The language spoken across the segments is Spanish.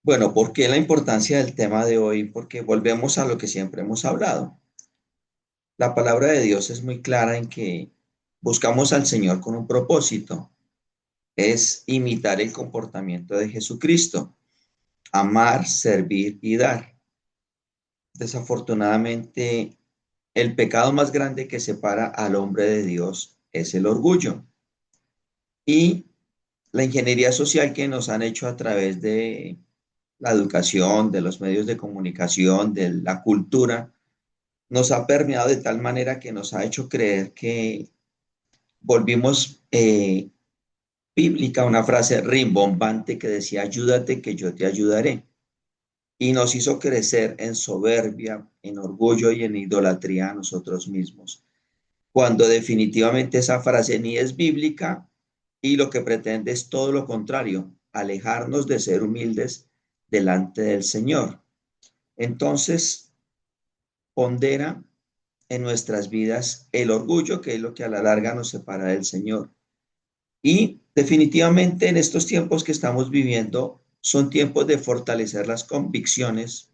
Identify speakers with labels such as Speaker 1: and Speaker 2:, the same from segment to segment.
Speaker 1: Bueno, ¿por qué la importancia del tema de hoy? Porque volvemos a lo que siempre hemos hablado. La palabra de Dios es muy clara en que buscamos al Señor con un propósito, es imitar el comportamiento de Jesucristo, amar, servir y dar. Desafortunadamente, el pecado más grande que separa al hombre de Dios es el orgullo y la ingeniería social que nos han hecho a través de la educación, de los medios de comunicación, de la cultura nos ha permeado de tal manera que nos ha hecho creer que volvimos bíblica una frase rimbombante que decía, ayúdate que yo te ayudaré. Y nos hizo crecer en soberbia, en orgullo y en idolatría a nosotros mismos, cuando definitivamente esa frase ni es bíblica y lo que pretende es todo lo contrario, alejarnos de ser humildes delante del Señor. Entonces, pondera en nuestras vidas el orgullo, que es lo que a la larga nos separa del Señor. Y definitivamente en estos tiempos que estamos viviendo son tiempos de fortalecer las convicciones,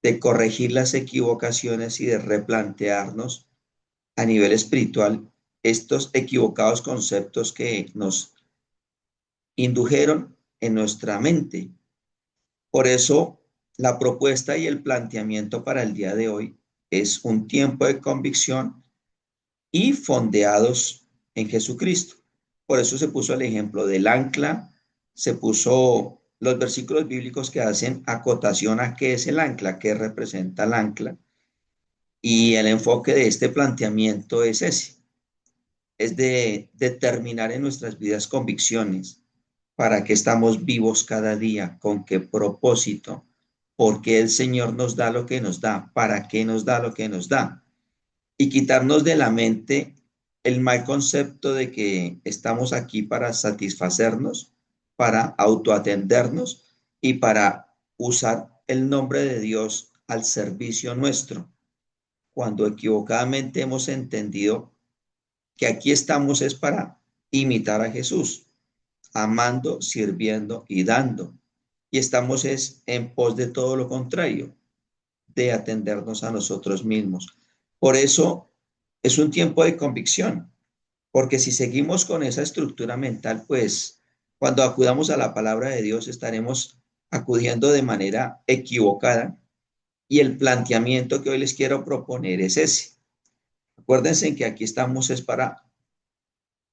Speaker 1: de corregir las equivocaciones y de replantearnos a nivel espiritual estos equivocados conceptos que nos indujeron en nuestra mente. Por eso la propuesta y el planteamiento para el día de hoy es un tiempo de convicción y fondeados en Jesucristo. Por eso se puso el ejemplo del ancla, se puso los versículos bíblicos que hacen acotación a qué es el ancla, qué representa el ancla, y el enfoque de este planteamiento es ese, es de determinar en nuestras vidas convicciones, para qué estamos vivos cada día, con qué propósito, por qué el Señor nos da lo que nos da, para qué nos da lo que nos da y quitarnos de la mente el mal concepto de que estamos aquí para satisfacernos, para autoatendernos y para usar el nombre de Dios al servicio nuestro, cuando equivocadamente hemos entendido que aquí estamos es para imitar a Jesús, amando, sirviendo y dando. Y estamos es en pos de todo lo contrario, de atendernos a nosotros mismos. Por eso es un tiempo de convicción, porque si seguimos con esa estructura mental, pues cuando acudamos a la palabra de Dios estaremos acudiendo de manera equivocada y el planteamiento que hoy les quiero proponer es ese. Acuérdense que aquí estamos es para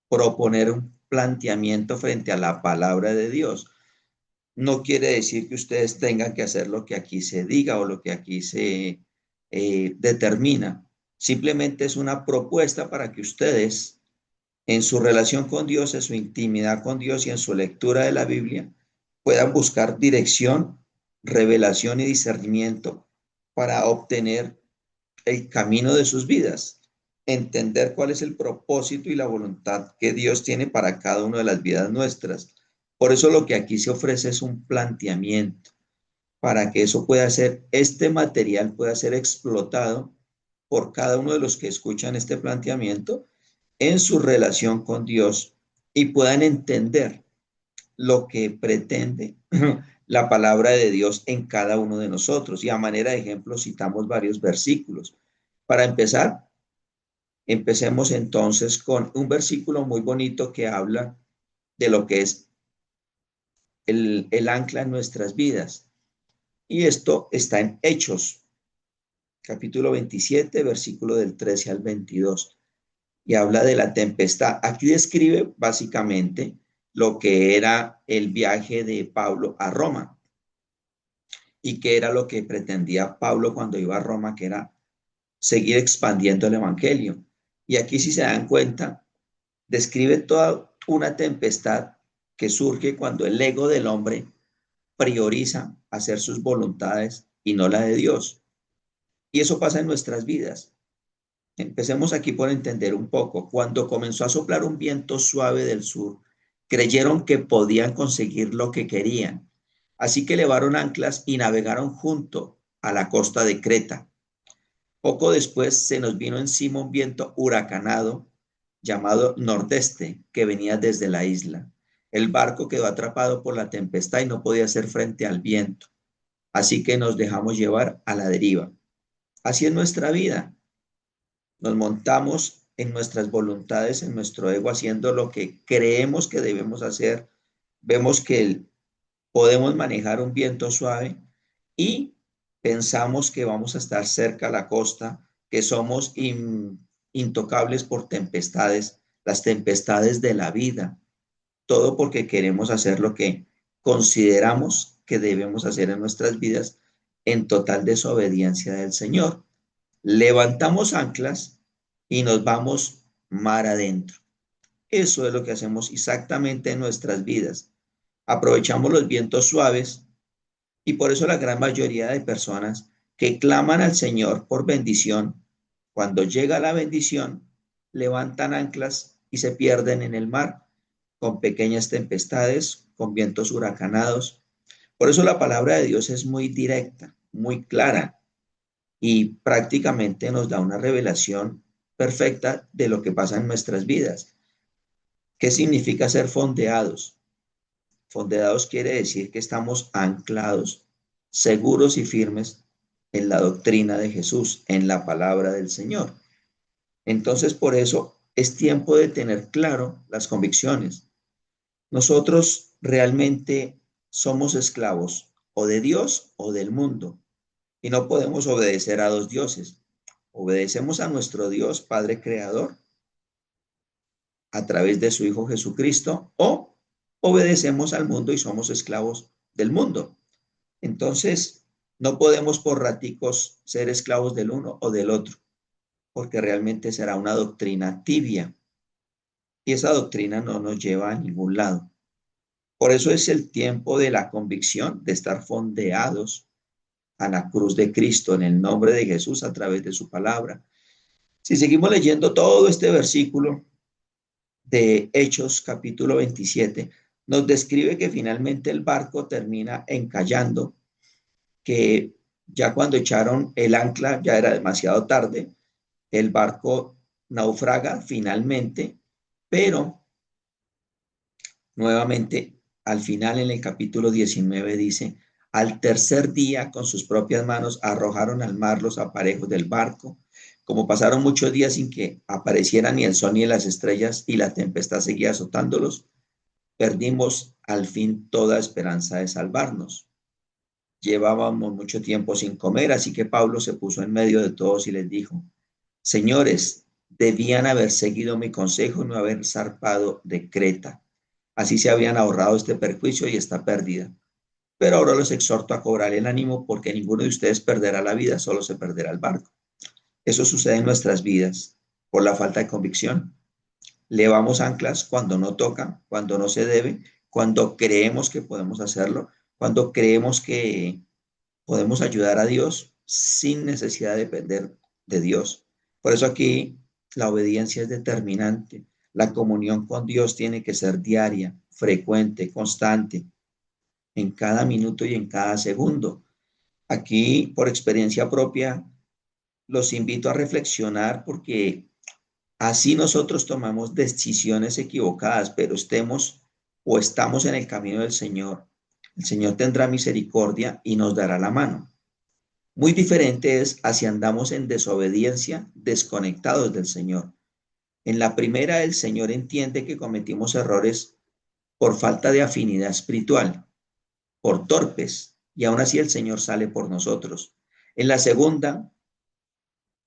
Speaker 1: proponer un planteamiento frente a la palabra de Dios. No quiere decir que ustedes tengan que hacer lo que aquí se diga o lo que aquí se determina. Simplemente es una propuesta para que ustedes, en su relación con Dios, en su intimidad con Dios y en su lectura de la Biblia, puedan buscar dirección, revelación y discernimiento para obtener el camino de sus vidas, entender cuál es el propósito y la voluntad que Dios tiene para cada una de las vidas nuestras. Por eso lo que aquí se ofrece es un planteamiento para que eso pueda ser, este material pueda ser explotado por cada uno de los que escuchan este planteamiento en su relación con Dios y puedan entender lo que pretende la palabra de Dios en cada uno de nosotros. Y a manera de ejemplo citamos varios versículos. Para empezar, empecemos entonces con un versículo muy bonito que habla de lo que es el ancla en nuestras vidas. Y esto está en Hechos, capítulo 27, versículo del 13 al 22. Y habla de la tempestad. Aquí describe básicamente lo que era el viaje de Pablo a Roma y qué era lo que pretendía Pablo cuando iba a Roma, que era seguir expandiendo el evangelio. Y aquí, si se dan cuenta, describe toda una tempestad que surge cuando el ego del hombre prioriza hacer sus voluntades y no la de Dios. Y eso pasa en nuestras vidas. Empecemos aquí por entender un poco. Cuando comenzó a soplar un viento suave del sur, creyeron que podían conseguir lo que querían. Así que levaron anclas y navegaron junto a la costa de Creta. Poco después se nos vino encima un viento huracanado llamado nordeste que venía desde la isla. El barco quedó atrapado por la tempestad y no podía hacer frente al viento. Así que nos dejamos llevar a la deriva. Así es nuestra vida. Nos montamos en nuestras voluntades, en nuestro ego, haciendo lo que creemos que debemos hacer. Vemos que podemos manejar un viento suave y pensamos que vamos a estar cerca a la costa, que somos intocables por tempestades, las tempestades de la vida, todo porque queremos hacer lo que consideramos que debemos hacer en nuestras vidas en total desobediencia del Señor. Levantamos anclas y nos vamos mar adentro. Eso es lo que hacemos exactamente en nuestras vidas. Aprovechamos los vientos suaves y por eso la gran mayoría de personas que claman al Señor por bendición, cuando llega la bendición, levantan anclas y se pierden en el mar con pequeñas tempestades, con vientos huracanados. Por eso la palabra de Dios es muy directa, muy clara y prácticamente nos da una revelación perfecta de lo que pasa en nuestras vidas. ¿Qué significa ser fondeados? Fondeados quiere decir que estamos anclados, seguros y firmes en la doctrina de Jesús, en la palabra del Señor. Entonces, por eso es tiempo de tener claro las convicciones. Nosotros realmente somos esclavos o de Dios o del mundo y no podemos obedecer a dos dioses. Obedecemos a nuestro Dios, Padre Creador, a través de su Hijo Jesucristo, o obedecemos al mundo y somos esclavos del mundo. Entonces, no podemos por raticos ser esclavos del uno o del otro, porque realmente será una doctrina tibia y esa doctrina no nos lleva a ningún lado. Por eso es el tiempo de la convicción, de estar fondeados a la cruz de Cristo en el nombre de Jesús a través de su palabra. Si seguimos leyendo todo este versículo de Hechos capítulo 27, nos describe que finalmente el barco termina encallando, que ya cuando echaron el ancla ya era demasiado tarde, el barco naufraga finalmente, pero nuevamente al final en el capítulo 19 dice, al tercer día con sus propias manos arrojaron al mar los aparejos del barco. Como pasaron muchos días sin que aparecieran ni el sol ni las estrellas y la tempestad seguía azotándolos, perdimos al fin toda esperanza de salvarnos. Llevábamos mucho tiempo sin comer, así que Pablo se puso en medio de todos y les dijo, señores, debían haber seguido mi consejo y no haber zarpado de Creta. Así se habían ahorrado este perjuicio y esta pérdida. Pero ahora los exhorto a cobrar el ánimo porque ninguno de ustedes perderá la vida, solo se perderá el barco. Eso sucede en nuestras vidas por la falta de convicción. Levamos anclas cuando no toca, cuando no se debe, cuando creemos que podemos hacerlo, cuando creemos que podemos ayudar a Dios sin necesidad de depender de Dios. Por eso aquí la obediencia es determinante. La comunión con Dios tiene que ser diaria, frecuente, constante, en cada minuto y en cada segundo. Aquí, por experiencia propia, los invito a reflexionar porque así nosotros tomamos decisiones equivocadas, pero estemos o estamos en el camino del Señor. El Señor tendrá misericordia y nos dará la mano. Muy diferente es si andamos en desobediencia, desconectados del Señor. En la primera, el Señor entiende que cometimos errores por falta de afinidad espiritual, por torpes, y aún así el Señor sale por nosotros. En la segunda,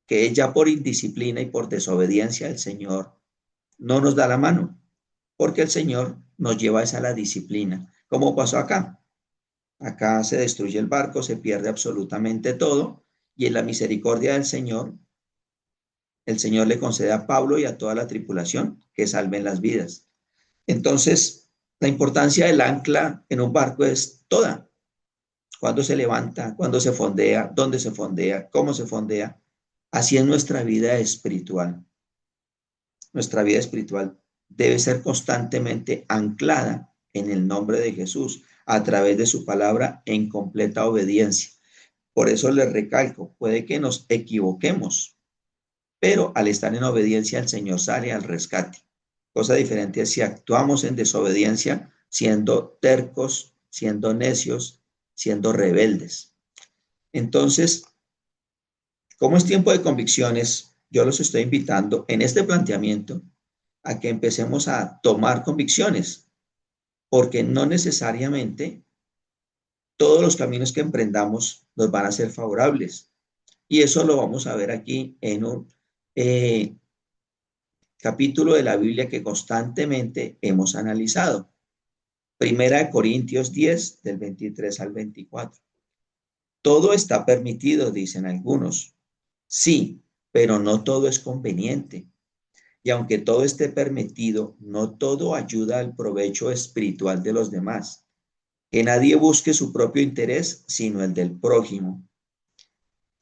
Speaker 1: que es ya por indisciplina y por desobediencia, el Señor no nos da la mano, porque el Señor nos lleva a la disciplina, como pasó acá. Acá se destruye el barco, se pierde absolutamente todo, y en la misericordia del Señor, el Señor le concede a Pablo y a toda la tripulación que salven las vidas. Entonces, la importancia del ancla en un barco es toda. Cuándo se levanta, cuándo se fondea, dónde se fondea, cómo se fondea. Así es nuestra vida espiritual. Nuestra vida espiritual debe ser constantemente anclada en el nombre de Jesús, a través de su palabra en completa obediencia. Por eso les recalco, puede que nos equivoquemos, pero al estar en obediencia el Señor sale al rescate. Cosa diferente es si actuamos en desobediencia, siendo tercos, siendo necios, siendo rebeldes. Entonces, como es tiempo de convicciones, yo los estoy invitando en este planteamiento a que empecemos a tomar convicciones, porque no necesariamente todos los caminos que emprendamos nos van a ser favorables. Y eso lo vamos a ver aquí en un eh, capítulo de la Biblia que constantemente hemos analizado. Primera de Corintios 10, del 23 al 24. Todo está permitido, dicen algunos. Sí, pero no todo es conveniente. Y aunque todo esté permitido, no todo ayuda al provecho espiritual de los demás. Que nadie busque su propio interés, sino el del prójimo.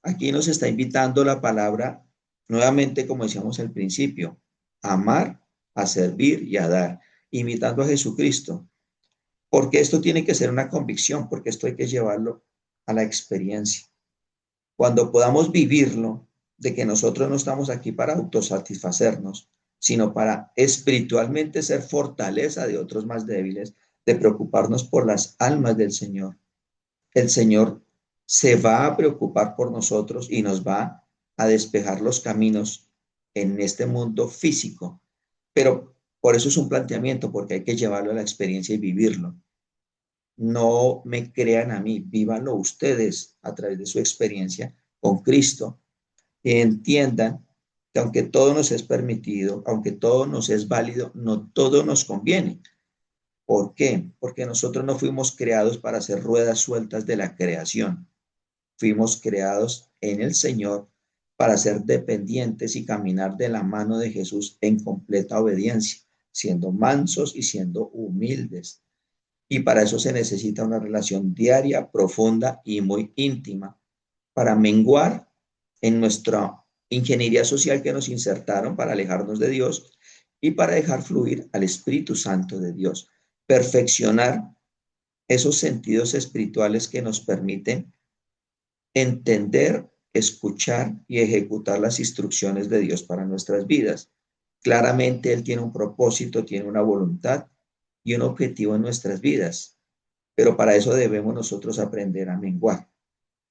Speaker 1: Aquí nos está invitando la palabra, nuevamente, como decíamos al principio, a amar, a servir y a dar, imitando a Jesucristo. Porque esto tiene que ser una convicción, porque esto hay que llevarlo a la experiencia. Cuando podamos vivirlo, de que nosotros no estamos aquí para autosatisfacernos, sino para espiritualmente ser fortaleza de otros más débiles, de preocuparnos por las almas del Señor. El Señor se va a preocupar por nosotros y nos va a despejar los caminos en este mundo físico. Pero por eso es un planteamiento, porque hay que llevarlo a la experiencia y vivirlo. No me crean a mí, vívanlo ustedes a través de su experiencia con Cristo y entiendan que aunque todo nos es permitido, aunque todo nos es válido, no todo nos conviene. ¿Por qué? Porque nosotros no fuimos creados para ser ruedas sueltas de la creación. Fuimos creados en el Señor para ser dependientes y caminar de la mano de Jesús en completa obediencia, siendo mansos y siendo humildes. Y para eso se necesita una relación diaria, profunda y muy íntima para menguar en nuestra ingeniería social que nos insertaron para alejarnos de Dios y para dejar fluir al Espíritu Santo de Dios. Perfeccionar esos sentidos espirituales que nos permiten entender, escuchar y ejecutar las instrucciones de Dios para nuestras vidas. Claramente Él tiene un propósito, tiene una voluntad y un objetivo en nuestras vidas, pero para eso debemos nosotros aprender a menguar.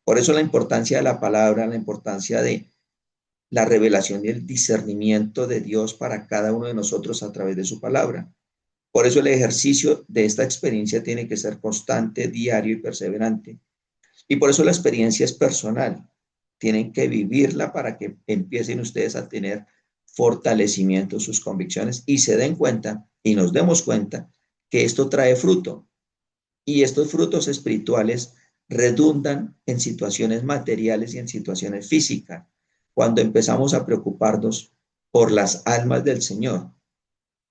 Speaker 1: Por eso la importancia de la palabra, la importancia de la revelación y el discernimiento de Dios para cada uno de nosotros a través de su palabra. Por eso el ejercicio de esta experiencia tiene que ser constante, diario y perseverante. Y por eso la experiencia es personal. Tienen que vivirla para que empiecen ustedes a tener fortalecimiento en sus convicciones y se den cuenta y nos demos cuenta que esto trae fruto. Y estos frutos espirituales redundan en situaciones materiales y en situaciones físicas. Cuando empezamos a preocuparnos por las almas del Señor,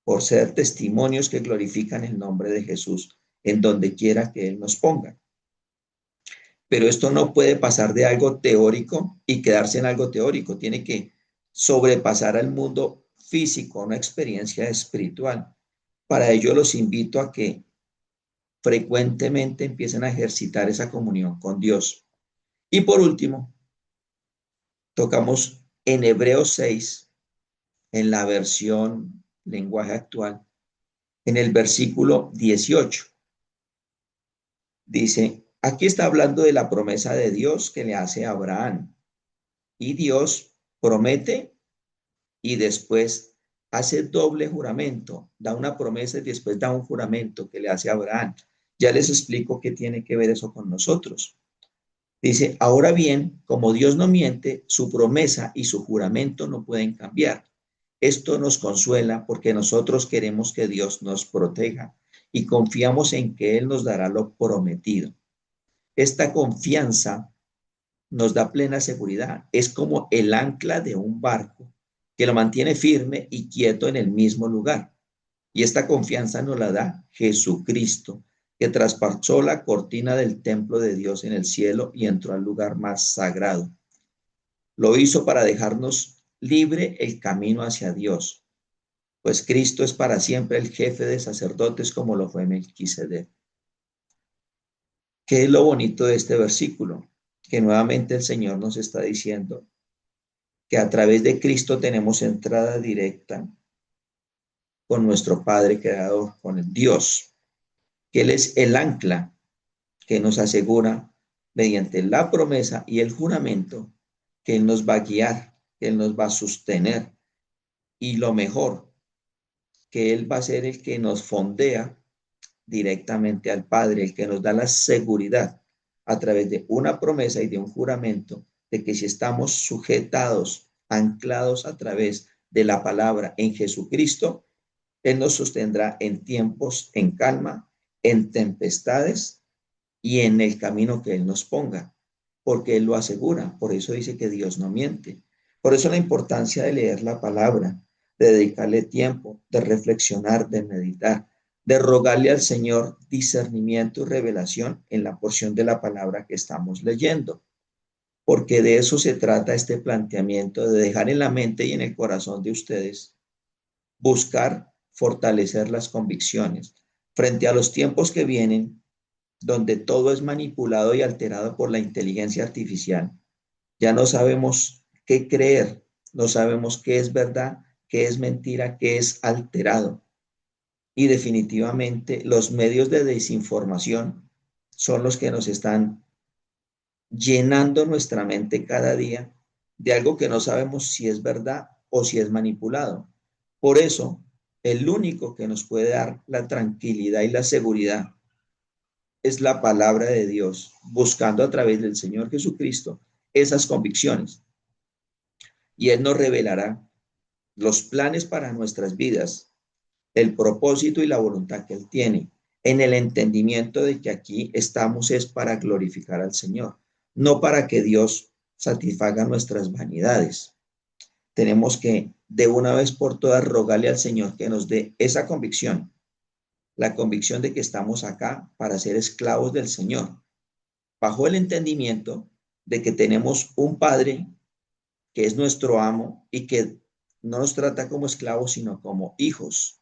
Speaker 1: por ser testimonios que glorifican el nombre de Jesús en donde quiera que Él nos ponga. Pero esto no puede pasar de algo teórico y quedarse en algo teórico. Tiene que sobrepasar al mundo físico, una experiencia espiritual. Para ello los invito a que frecuentemente empiecen a ejercitar esa comunión con Dios. Y por último, tocamos en Hebreos 6, en la versión lenguaje actual, en el versículo 18. Dice, aquí está hablando de la promesa de Dios que le hace a Abraham. Y Dios promete y después hace doble juramento, da una promesa y después da un juramento que le hace a Abraham. Ya les explico qué tiene que ver eso con nosotros. Dice, ahora bien, como Dios no miente, su promesa y su juramento no pueden cambiar. Esto nos consuela porque nosotros queremos que Dios nos proteja y confiamos en que Él nos dará lo prometido. Esta confianza nos da plena seguridad. Es como el ancla de un barco que lo mantiene firme y quieto en el mismo lugar. Y esta confianza nos la da Jesucristo, que traspasó la cortina del templo de Dios en el cielo y entró al lugar más sagrado. Lo hizo para dejarnos libre el camino hacia Dios, pues Cristo es para siempre el jefe de sacerdotes como lo fue Melquisedec. ¿Qué es lo bonito de este versículo? Que nuevamente el Señor nos está diciendo que a través de Cristo tenemos entrada directa con nuestro Padre Creador, con el Dios, que Él es el ancla que nos asegura mediante la promesa y el juramento que Él nos va a guiar, que Él nos va a sostener y lo mejor, que Él va a ser el que nos fondea directamente al Padre, el que nos da la seguridad a través de una promesa y de un juramento de que si estamos sujetados, anclados a través de la palabra en Jesucristo, Él nos sostendrá en tiempos, en calma, en tempestades y en el camino que Él nos ponga, porque Él lo asegura. Por eso dice que Dios no miente. Por eso la importancia de leer la palabra, de dedicarle tiempo, de reflexionar, de meditar, de rogarle al Señor discernimiento y revelación en la porción de la palabra que estamos leyendo, porque de eso se trata este planteamiento, de dejar en la mente y en el corazón de ustedes, buscar fortalecer las convicciones frente a los tiempos que vienen, donde todo es manipulado y alterado por la inteligencia artificial. Ya no sabemos qué creer, no sabemos qué es verdad, qué es mentira, qué es alterado. Y definitivamente los medios de desinformación son los que nos están llenando nuestra mente cada día de algo que no sabemos si es verdad o si es manipulado. Por eso, el único que nos puede dar la tranquilidad y la seguridad es la palabra de Dios, buscando a través del Señor Jesucristo esas convicciones. Y Él nos revelará los planes para nuestras vidas, el propósito y la voluntad que Él tiene, en el entendimiento de que aquí estamos es para glorificar al Señor, no para que Dios satisfaga nuestras vanidades. Tenemos que de una vez por todas rogarle al Señor que nos dé esa convicción, la convicción de que estamos acá para ser esclavos del Señor, bajo el entendimiento de que tenemos un Padre que es nuestro amo y que no nos trata como esclavos, sino como hijos.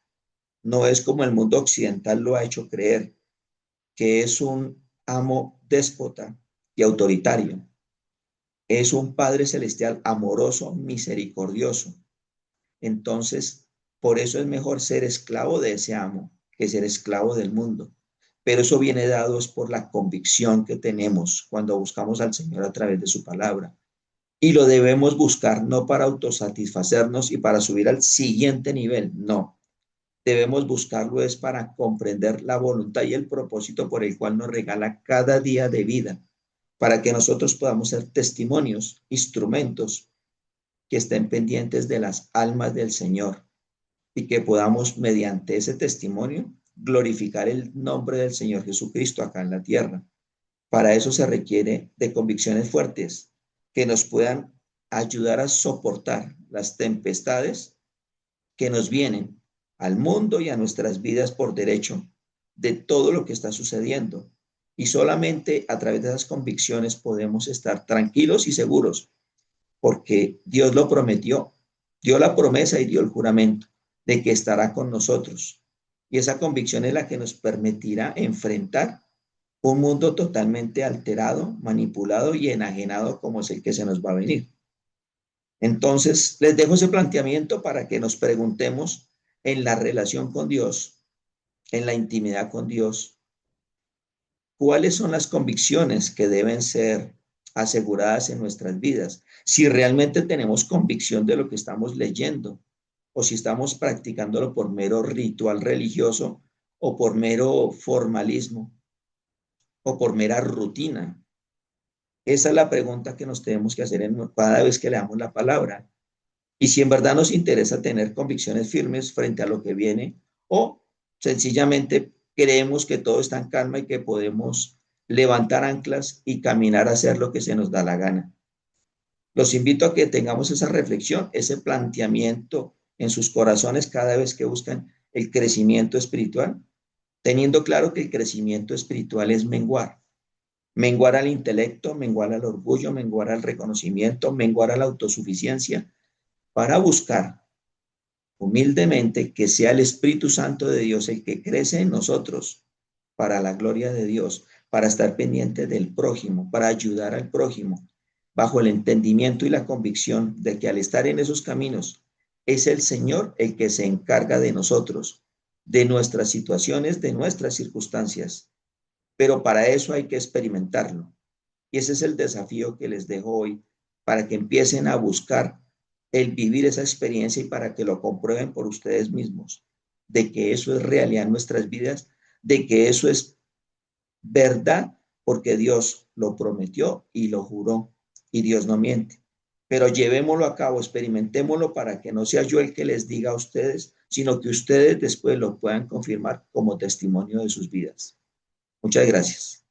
Speaker 1: No es como el mundo occidental lo ha hecho creer, que es un amo déspota y autoritario. Es un Padre celestial amoroso, misericordioso. Entonces, por eso es mejor ser esclavo de ese amo que ser esclavo del mundo. Pero eso viene dado es por la convicción que tenemos cuando buscamos al Señor a través de su palabra. Y lo debemos buscar no para autosatisfacernos y para subir al siguiente nivel, no. Debemos buscarlo es para comprender la voluntad y el propósito por el cual nos regala cada día de vida, para que nosotros podamos ser testimonios, instrumentos que estén pendientes de las almas del Señor y que podamos, mediante ese testimonio, glorificar el nombre del Señor Jesucristo acá en la tierra. Para eso se requiere de convicciones fuertes que nos puedan ayudar a soportar las tempestades que nos vienen al mundo y a nuestras vidas por derecho de todo lo que está sucediendo. Y solamente a través de esas convicciones podemos estar tranquilos y seguros, porque Dios lo prometió, dio la promesa y dio el juramento de que estará con nosotros. Y esa convicción es la que nos permitirá enfrentar un mundo totalmente alterado, manipulado y enajenado como es el que se nos va a venir. Entonces, les dejo ese planteamiento para que nos preguntemos en la relación con Dios, en la intimidad con Dios, cuáles son las convicciones que deben ser aseguradas en nuestras vidas. Si realmente tenemos convicción de lo que estamos leyendo o si estamos practicándolo por mero ritual religioso o por mero formalismo o por mera rutina. Esa es la pregunta que nos tenemos que hacer cada vez que leamos la palabra. Y si en verdad nos interesa tener convicciones firmes frente a lo que viene o sencillamente creemos que todo está en calma y que podemos levantar anclas y caminar a hacer lo que se nos da la gana. Los invito a que tengamos esa reflexión, ese planteamiento en sus corazones cada vez que buscan el crecimiento espiritual, teniendo claro que el crecimiento espiritual es menguar. Menguar al intelecto, menguar al orgullo, menguar al reconocimiento, menguar a la autosuficiencia, para buscar humildemente que sea el Espíritu Santo de Dios el que crece en nosotros para la gloria de Dios, para estar pendiente del prójimo, para ayudar al prójimo, bajo el entendimiento y la convicción de que al estar en esos caminos Es el Señor el que se encarga de nosotros, de nuestras situaciones, de nuestras circunstancias. Pero para eso hay que experimentarlo. Y ese es el desafío que les dejo hoy, para que empiecen a buscar el vivir esa experiencia y para que lo comprueben por ustedes mismos, de que eso es realidad en nuestras vidas, de que eso es verdad, porque Dios lo prometió y lo juró, y Dios no miente. Pero llevémoslo a cabo, experimentémoslo para que no sea yo el que les diga a ustedes, sino que ustedes después lo puedan confirmar como testimonio de sus vidas. Muchas gracias.